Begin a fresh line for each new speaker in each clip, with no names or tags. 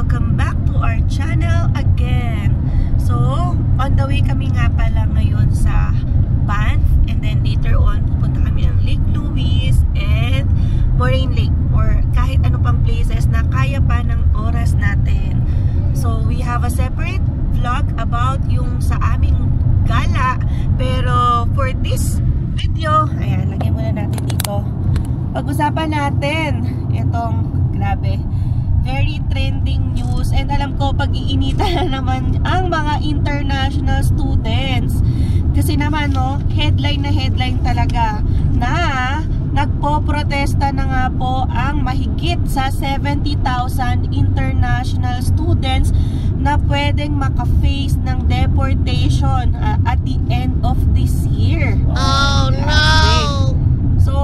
welcome back to our channel again. So, on the way kami nga pala ngayon sa Banff, and then later on pupunta kami ng Lake Louise and Moraine Lake, or kahit ano pang places na kaya pa ng oras natin. So, we have a separate vlog about yung sa aming gala, pero for this video, ayan, lagyan muna natin dito. Pag-usapan natin itong, grabe, very trending news, and alam ko pag-iinitan na naman ang mga international students kasi naman no, headline na headline talaga na nagpo-protesta na nga po ang mahigit sa 70,000 international students na pwedeng maka-face ng deportation at the end of this year. Oh no! So,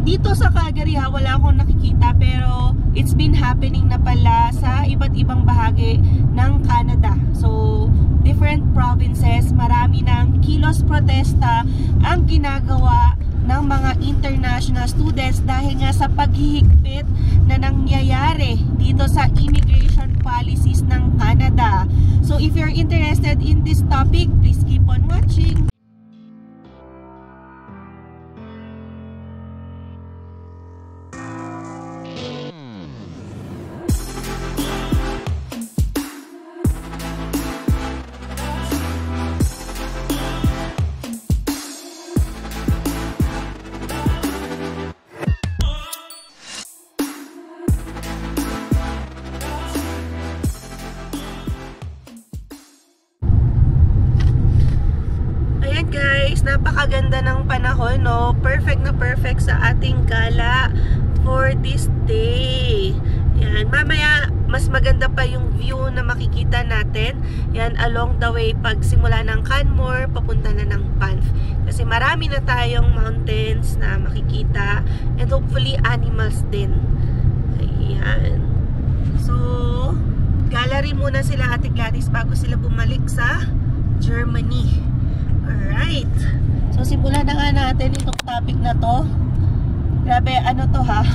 dito sa Calgary wala akong nakikita, pero it's been happening na pala sa iba't ibang bahagi ng Canada. So, different provinces, marami ng kilos protesta ang ginagawa ng mga international students dahil nga sa paghihigpit na nangyayari dito sa immigration policies ng Canada. So, if you're interested in this topic, please keep on watching. Guys, napakaganda ng panahon, no? Perfect na perfect sa ating gala for this day. Yan, mamaya mas maganda pa yung view na makikita natin. Yan, along the way pag simula ng Canmore, papunta na ng Banff. Kasi marami na tayong mountains na makikita, and hopefully animals din. Ayan. So, gallery muna sila Ate Gladys bago sila bumalik sa Germany. Alright. So, simulan na nga natin itong topic na to. Grabe, ano to ha?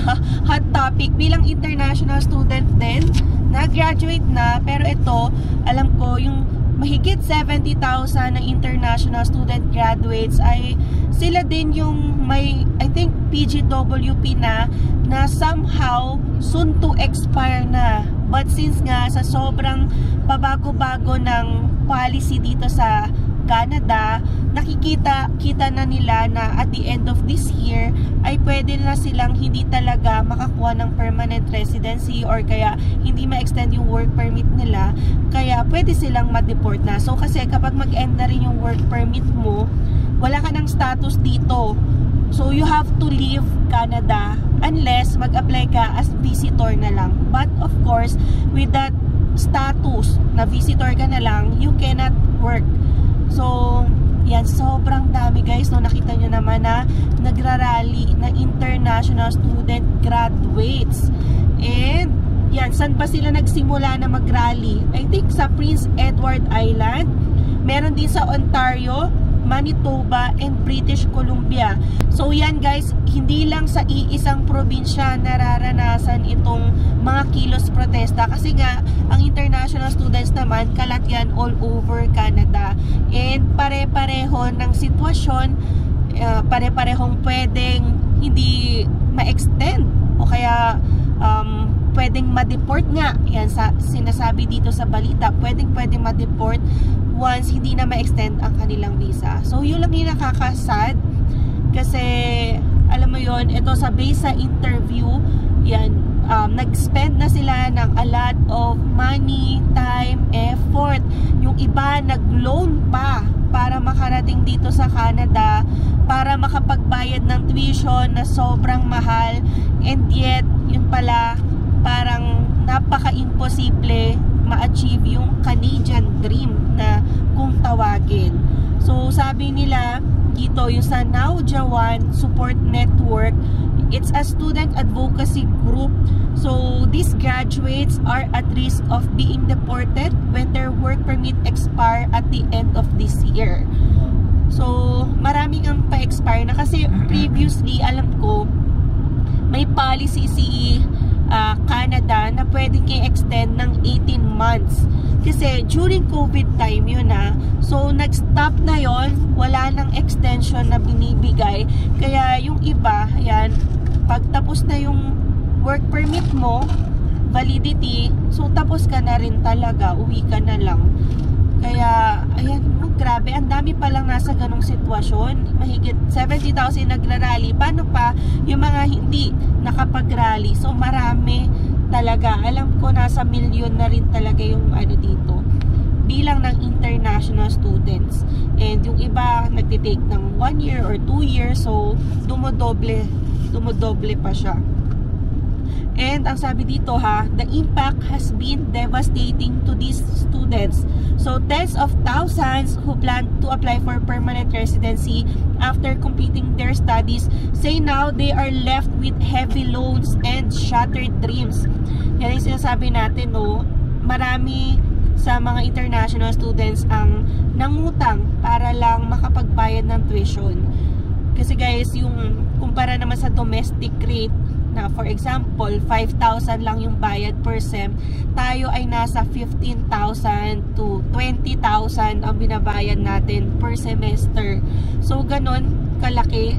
Hot topic. Bilang international student din, na-graduate na, pero ito, alam ko, yung mahigit 70,000 na international student graduates ay sila din yung may, I think, PGWP na somehow soon to expire na. But since nga sa sobrang pabago-bago ng policy dito sa Canada, nakikita na nila na at the end of this year ay pwede na silang hindi talaga makakuha ng permanent residency, or kaya hindi ma-extend yung work permit nila, kaya pwede silang ma-deport na. So kasi kapag mag-end na rin yung work permit mo, wala ka ng status dito. So you have to leave Canada unless mag-apply ka as visitor na lang. But of course, with that status na visitor ka na lang, you cannot work. So, yan, sobrang dami guys, no? Nakita nyo naman na nagrarally na international student graduates. And, yan, saan pa sila nagsimula na mag-rally? I think sa Prince Edward Island, meron din sa Ontario, Manitoba, and British Columbia. So yan guys, hindi lang sa iisang probinsya nararanasan itong mga kilos protesta, kasi nga ang international students naman kalat yan all over Canada, and pare-pareho ng sitwasyon, pare-parehong pwedeng hindi ma-extend o kaya pwedeng ma-deport nga. Yan, sinasabi dito sa balita, pwedeng ma-deport once hindi na ma-extend ang kanilang visa. So, yun lang yung nakakasad. Kasi, alam mo yun, ito sa base sa interview, yan, nag-spend na sila ng a lot of money, time, effort. Yung iba, nag-loan pa para makarating dito sa Canada, para makapagbayad ng tuition na sobrang mahal, and yet, yun pala, parang napaka-imposible ma-achieve yung Canadian dream na kung tawagin. So, sabi nila dito, yung sa Naujawan Support Network, it's a student advocacy group. So, these graduates are at risk of being deported when their work permit expire at the end of this year. So, maraming ang pa-expire na kasi previously, alam ko, may policy si Canada na pwede kayo extend ng 18 months. Kasi during COVID time yun so nag-stop na yon, wala nang extension na binibigay. Kaya yung iba, yan, pag tapos na yung work permit mo, validity, so tapos ka na rin talaga, uwi ka na lang. Kaya, ayan, grabe, ang dami palang nasa ganong sitwasyon. Mahigit 70,000 nagrarally. Paano pa yung mga hindi nakapag-rally? So, marami talaga. Alam ko, nasa milyon na rin talaga yung dito. Bilang ng international students. And yung iba, nagtitake ng 1 year or 2 years. So, dumodoble pa siya. And ang sabi dito the impact has been devastating to these students. So tens of thousands who plan to apply for permanent residency after completing their studies say now they are left with heavy loans and shattered dreams. Yan yung sinasabi natin, marami sa mga international students ang nangutang para lang makapagbayad ng tuition. Kasi guys, yung kumpara naman sa domestic rate, na for example 5,000 lang yung bayad per sem, tayo ay nasa 15,000 to 20,000 ang binabayad natin per semester. So ganon kalaki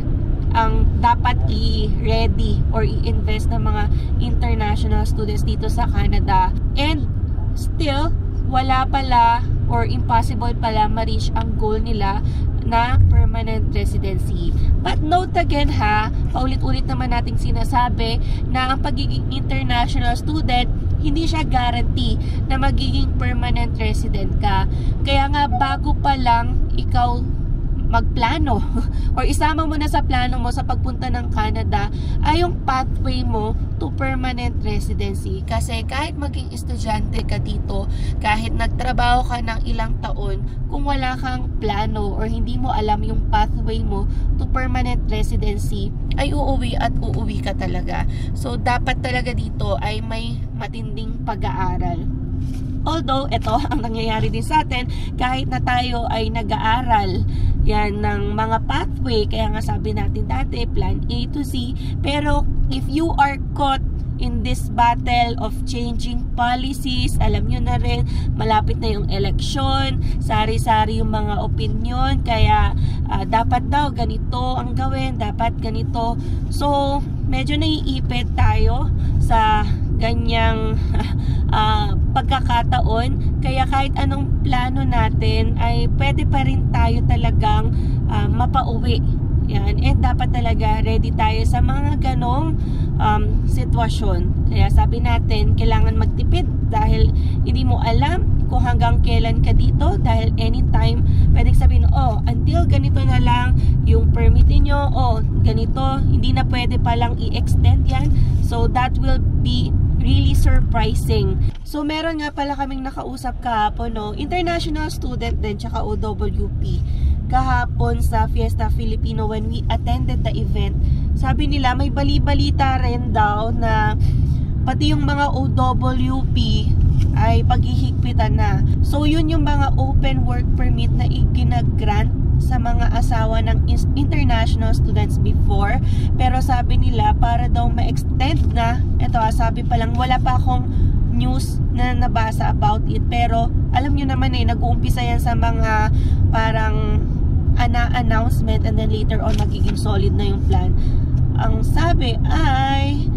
ang dapat i-ready or i-invest ng mga international students dito sa Canada. And still wala pala or impossible pala ma-reach ang goal nila na permanent residency. But note again paulit-ulit naman nating sinasabi na ang pagiging international student, hindi siya guarantee na magiging permanent resident ka. Kaya nga bago pa lang ikaw magplano or isama mo na sa plano mo sa pagpunta ng Canada ay yung pathway mo to permanent residency. Kasi kahit maging estudyante ka dito, kahit nagtrabaho ka ng ilang taon, kung wala kang plano or hindi mo alam yung pathway mo to permanent residency, ay uuwi at uuwi ka talaga. So dapat talaga dito ay may matinding pag-aaral. Although, ito ang nangyayari din sa atin, kahit na tayo ay nag-aaral yan ng mga pathway, kaya nga sabi natin dati, plan A to Z, pero if you are caught in this battle of changing policies, alam nyo na rin, malapit na yung eleksyon, sari-sari yung mga opinion, kaya dapat daw ganito ang gawin, dapat ganito. So, medyo naiipit tayo sa ganyang pagkakataon, kaya kahit anong plano natin ay pwede pa rin tayo talagang mapauwi. Yan. And dapat talaga ready tayo sa mga ganong sitwasyon. Kaya sabi natin, kailangan magtipid dahil hindi mo alam kung hanggang kailan ka dito, dahil anytime pwedeng sabihin, until ganito na lang yung permit niyo, ganito, hindi na pwede palang i-extend yan. So that will be really surprising. So meron nga pala kaming nakausap kahapon, international student din, tsaka OWP, kahapon sa Fiesta Filipino when we attended the event. Sabi nila may bali-balita rin daw na pati yung mga OWP ay paghihigpitan na. So yun yung mga open work permit na iginagrant sa mga asawa ng international students before, pero sabi nila para daw ma-extend na, ito sabi pa lang, wala pa akong news na nabasa about it, pero alam nyo naman nag-uumpisa yan sa mga parang announcement and then later on magiging solid na yung plan. Ang sabi ay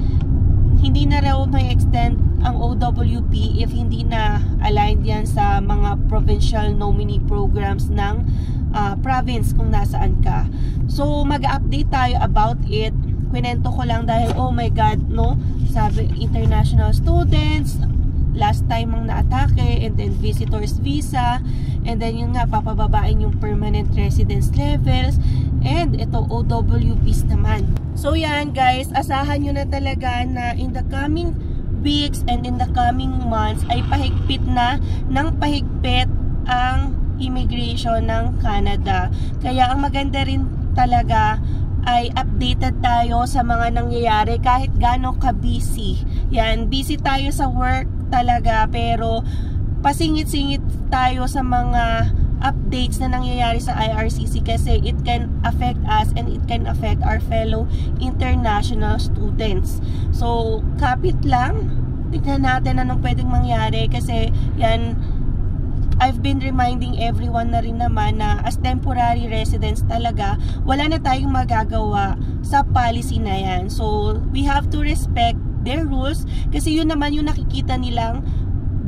hindi na raw may extend ang OWP if hindi na aligned yan sa mga provincial nominee programs ng province kung nasaan ka. So mag-update tayo about it. Kwento ko lang dahil oh my god, sabi international students last time ang naatake, and then visitors visa, and then yun nga papababain yung permanent residence levels, and ito OWPs naman. So yan guys, asahan nyo na talaga na in the coming weeks and in the coming months ay pahigpit na ng pahigpit ang immigration ng Canada. Kaya ang maganda rin talaga ay updated tayo sa mga nangyayari kahit gaano ka-busy. Yan, busy tayo sa work talaga, pero pasingit-singit tayo sa mga updates na nangyayari sa IRCC kasi it can affect us and it can affect our fellow international students. So, kapit lang, tignan natin anong pwedeng mangyari kasi yan, I've been reminding everyone na rin naman na as temporary residents talaga, wala na tayong magagawa sa policy na yan. So, we have to respect their rules kasi yun naman yung nakikita nilang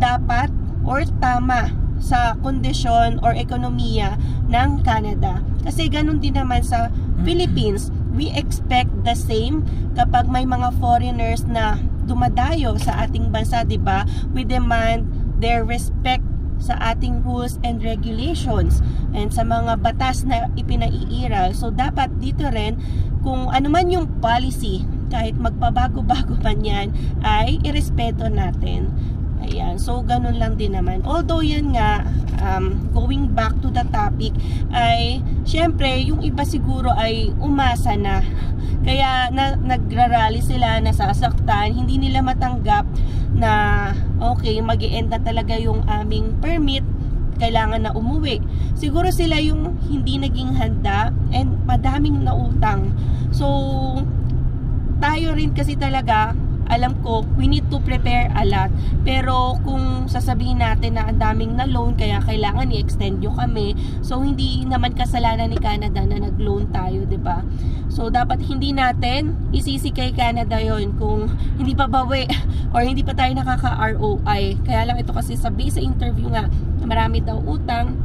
dapat or tama sa kondisyon or ekonomiya ng Canada. Kasi ganun din naman sa Philippines. We expect the same kapag may mga foreigners na dumadayo sa ating bansa, 'di ba? We demand their respect sa ating rules and regulations and sa mga batas na ipinaiiral. So dapat dito rin, kung ano man yung policy, kahit magpabago-bago man yan, ay irespeto natin. Ayan, so ganun lang din naman. Although yan nga, going back to the topic, ay syempre yung iba siguro ay umasa na. Kaya nagrarally sila, nasasaktan, hindi nila matanggap na okay, mag-i-end na talaga yung aming permit, kailangan na umuwi. Siguro sila yung hindi naging handa and madaming nautang. So, tayo rin kasi talaga, alam ko, we need to prepare a lot. Pero kung sasabihin natin na ang daming na loan, kaya kailangan i-extend nyo kami, so hindi naman kasalanan ni Canada na nag-loan tayo, 'di ba? So dapat hindi natin isisi kay Canada yon kung hindi pa bawi or hindi pa tayo nakaka-ROI. Kaya lang ito kasi sabi sa interview nga, marami daw utang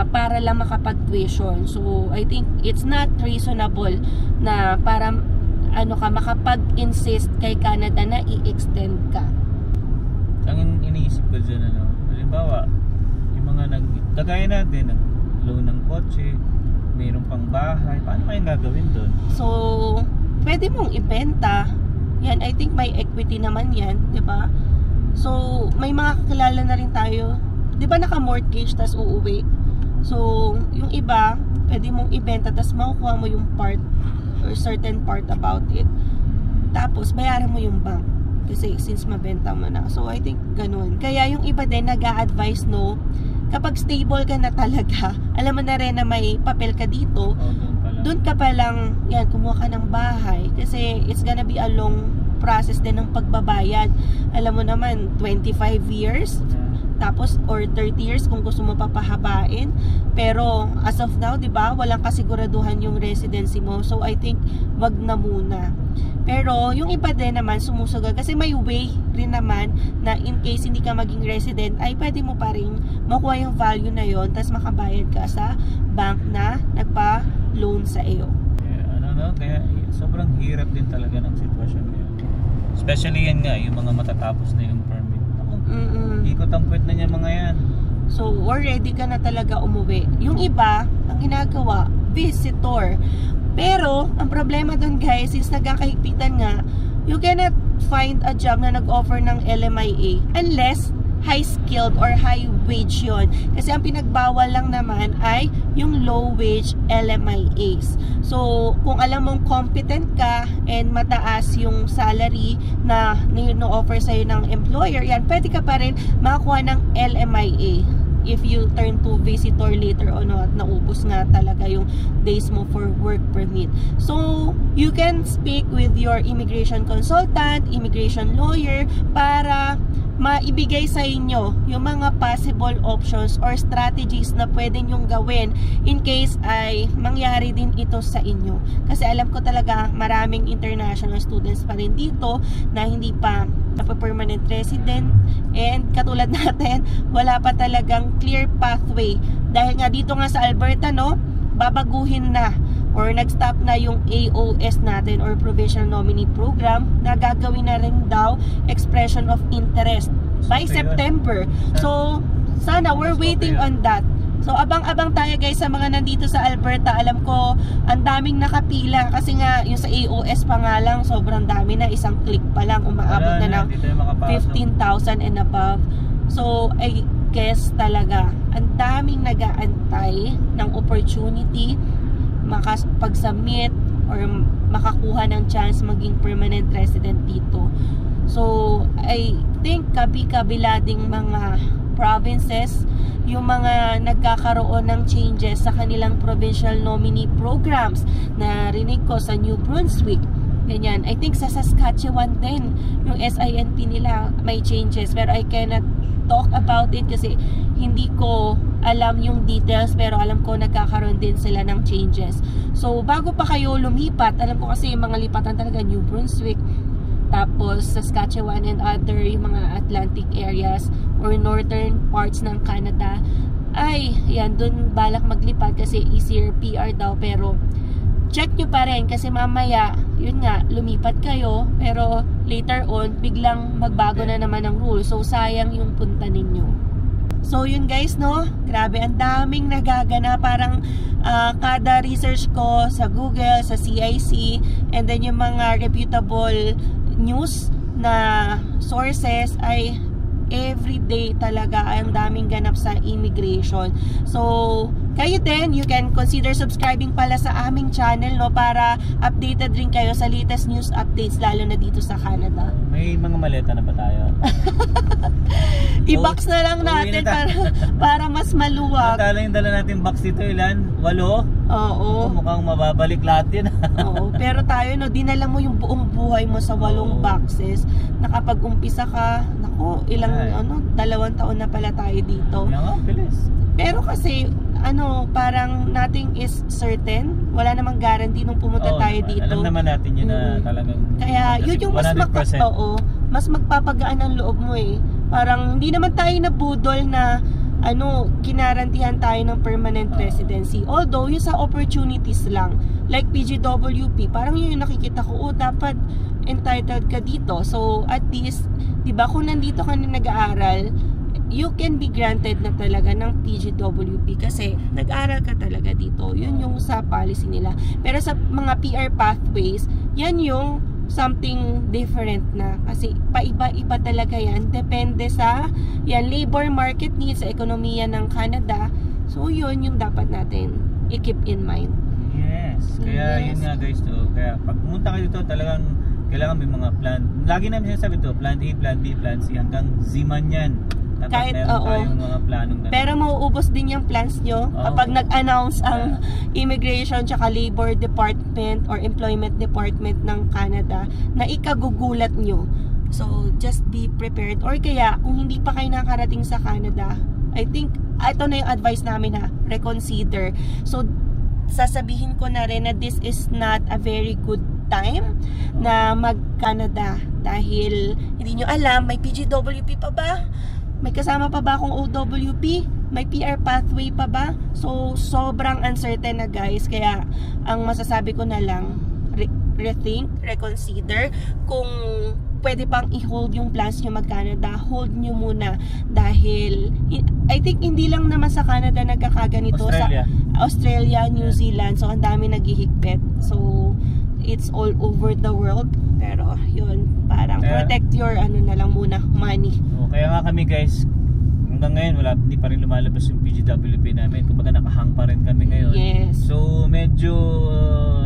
para lang makapag-tuition. So I think it's not reasonable na para makapag-insist kay Canada na i-extend ka.
Ang iniisip ko dyan, halimbawa, yung mga kagaya natin, nag-loan ng kotse, mayroon pang bahay, paano kayong gagawin doon?
So, pwede mong ibenta. Yan, I think may equity naman yan, di ba? So, may mga kakilala na rin tayo. Di ba naka-mortgage, tas uuwi? So, yung iba, pwede mong ibenta, tas makukuha mo yung part or certain part about it. Tapos, bayaran mo yung bank. Kasi since mabenta mo na. So, I think ganun. Kaya yung iba din, nag-a-advise, no, kapag stable ka na talaga, alam mo na rin na may papel ka dito, doon ka pa lang, yan, kumuha ka ng bahay. Kasi it's gonna be a long process din ng pagbabayad. Alam mo naman, 25 years, tapos or 30 years kung gusto mo papahabain. Pero as of now, 'di ba, walang kasiguraduhan yung residency mo. So I think wag na muna. Pero yung iba din naman sumusugal kasi may way rin naman na in case hindi ka maging resident ay pwede mo pa rin makuha yung value na yon, tapos makabayad ka sa bank na nagpa-loan sa iyo.
Kaya sobrang hirap din talaga ng sitwasyon ngayon. Especially yan nga, yung mga matatapos na yung permit. Ikot ang puwet na niya mga yan.
So, already ka na talaga umuwi. Yung iba, ang ginagawa, visitor. Pero, ang problema dun guys, is nagkakahigpitan nga, you cannot find a job na nag-offer ng LMIA unless high-skilled or high-wage yon. Kasi ang pinagbawal lang naman ay yung low-wage LMIAs. So, kung alam mong competent ka and mataas yung salary na no-offer sa'yo ng employer, yan, pwede ka pa rin makakuha ng LMIA if you turn to visitor later on at naubos nga talaga yung days mo for work permit. So, you can speak with your immigration consultant, immigration lawyer para maibigay sa inyo yung mga possible options or strategies na pwede nyong gawin in case ay mangyari din ito sa inyo. Kasi alam ko talaga maraming international students pa rin dito na hindi pa permanent resident and katulad natin, wala pa talagang clear pathway. Dahil nga dito nga sa Alberta, no, babaguhin na or nag-stop na yung AOS natin or Provisional Nominee Program na gagawin na rin daw expression of interest by September. So, sana we're waiting on that. So, abang-abang tayo guys sa mga nandito sa Alberta. Alam ko, ang daming nakapila kasi nga yung sa AOS pa nga lang, sobrang dami na, isang click pa lang, umaabot na ng 15,000 and above. So, I guess talaga, ang daming nag-aantay ng opportunity makapag-submit or makakuha ng chance maging permanent resident dito. So, I think kabi-kabila ding mga provinces yung mga nagkakaroon ng changes sa kanilang provincial nominee programs. Narinig ko sa New Brunswick, Ganyan. I think sa Saskatchewan din, yung SINP nila may changes. Pero I cannot talk about it kasi hindi ko alam yung details, pero alam ko nagkakaroon din sila ng changes. So, bago pa kayo lumipat, alam ko kasi yung mga lipatan talaga, New Brunswick, tapos Saskatchewan and other yung mga Atlantic areas or northern parts ng Canada, ay, yan, dun balak maglipat kasi easier PR daw, pero check nyo pa rin kasi mamaya, yun nga, lumipat kayo, pero later on, biglang magbago na naman ang rule. So, sayang yung punta ninyo. So, yun guys, no? Grabe, ang daming nagagana. Parang kada research ko sa Google, sa CIC, and then yung mga reputable news na sources ay everyday talaga ang daming ganap sa immigration. So, kayo din, you can consider subscribing pala sa aming channel, no, para updated rin kayo sa latest news updates, lalo na dito sa Canada.
May mga maleta na ba tayo?
I-box na lang natin para mas maluwag.
Natala yung dala natin box dito, ilan? 8?
Oo.
Mukhang mababalik lahat yun.
Oo. Pero tayo, no, dinala mo yung buong buhay mo sa 8 boxes. Nakapag-umpisa ka, naku, ilang, 2 taon na pala tayo dito.
Nga, bilis.
Pero kasi, parang nothing is certain. Wala namang guarantee nung pumunta tayo dito.
Alam naman natin yun na talagang...
Kaya, yun yung mas magpapagaan ang loob mo eh. Parang, hindi naman tayo nabudol na, kinarantihan tayo ng permanent residency. Although, yung sa opportunities lang, like PGWP, parang yun yung nakikita ko, dapat entitled ka dito. So, at least, diba, kung nandito ka na nag-aaral, you can be granted na talaga ng PGWP kasi nag-aral ka talaga dito. Yun yung sa policy nila. Pero sa mga PR pathways, yan yung something different na. Kasi paiba-iba talaga yan. Depende sa labor market needs, sa ekonomiya ng Canada. So, yun yung dapat natin i-keep in mind.
Yes. Kaya yun nga guys, kaya pag pumunta ka dito, talagang kailangan may mga plan. Lagi namin sinasabi ito, plan A, plan B, plan C, hanggang Z man yan.
Kahit,
tayong mga planong ganun.
Pero mauubos din yung plans nyo kapag nag-announce ang Immigration tsaka Labor Department or Employment Department ng Canada na ikagugulat nyo. So, just be prepared. Or kaya, kung hindi pa kayo nakarating sa Canada, I think, ito na yung advice namin reconsider. So, sasabihin ko na rin na this is not a very good time na mag-Canada dahil hindi nyo alam, may PGWP pa ba? May kasama pa ba akong OWP? May PR pathway pa ba? So, sobrang uncertain na guys. Kaya, ang masasabi ko na lang, rethink, reconsider. Kung pwede pang i-hold yung plans nyo mag-Canada, hold nyo muna. Dahil, I think hindi lang naman sa Canada nagkakaganito.
Australia.
Sa Australia, New Zealand. So, ang dami naghihigpit. So, it's all over the world. Pero, yun, parang protect your, na lang muna, money.
Kaya nga kami guys, hanggang ngayon, hindi pa rin lumalabas yung PGWP namin. Kumbaga nakahang pa rin kami ngayon.
Yes.
So, medyo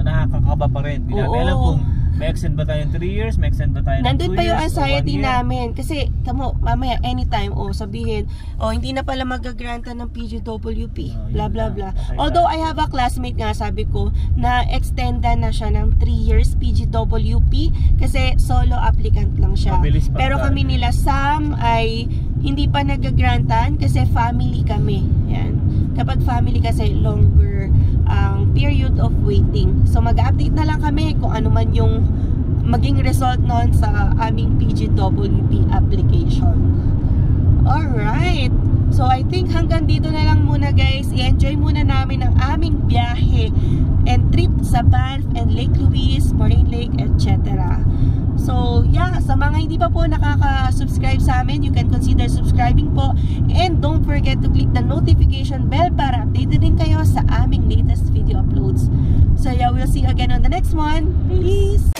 nakakakaba pa rin. Hindi namin alam kung may extend ba tayo ng 3 years, may extend ba tayo ng 2 years,
nandun pa yung anxiety namin. Kasi, mamaya, anytime, sabihin, hindi na pala mag-granta ng PGWP, blah, blah, blah. Although, I have a classmate nga, sabi ko, na extenda na siya ng 3 years PGWP kasi solo applicant lang siya. Pero kami nila, Sam, ay hindi pa nag-grantan kasi family kami. Yan. Kapag family kasi, longer ang period of waiting. So, mag-update na lang kami kung ano man yung maging result nun sa aming PGWP application. Alright. So, I think hanggang dito na lang muna guys. I-enjoy muna namin ang aming biyahe and trip sa Banff and Lake Louise, Moraine Lake, etc. So, yeah, sa mga hindi pa po nakaka-subscribe sa amin, you can consider subscribing po. And don't forget to click the notification bell para updated din kayo sa aming latest video uploads. So, yeah, we'll see you again on the next one. Peace!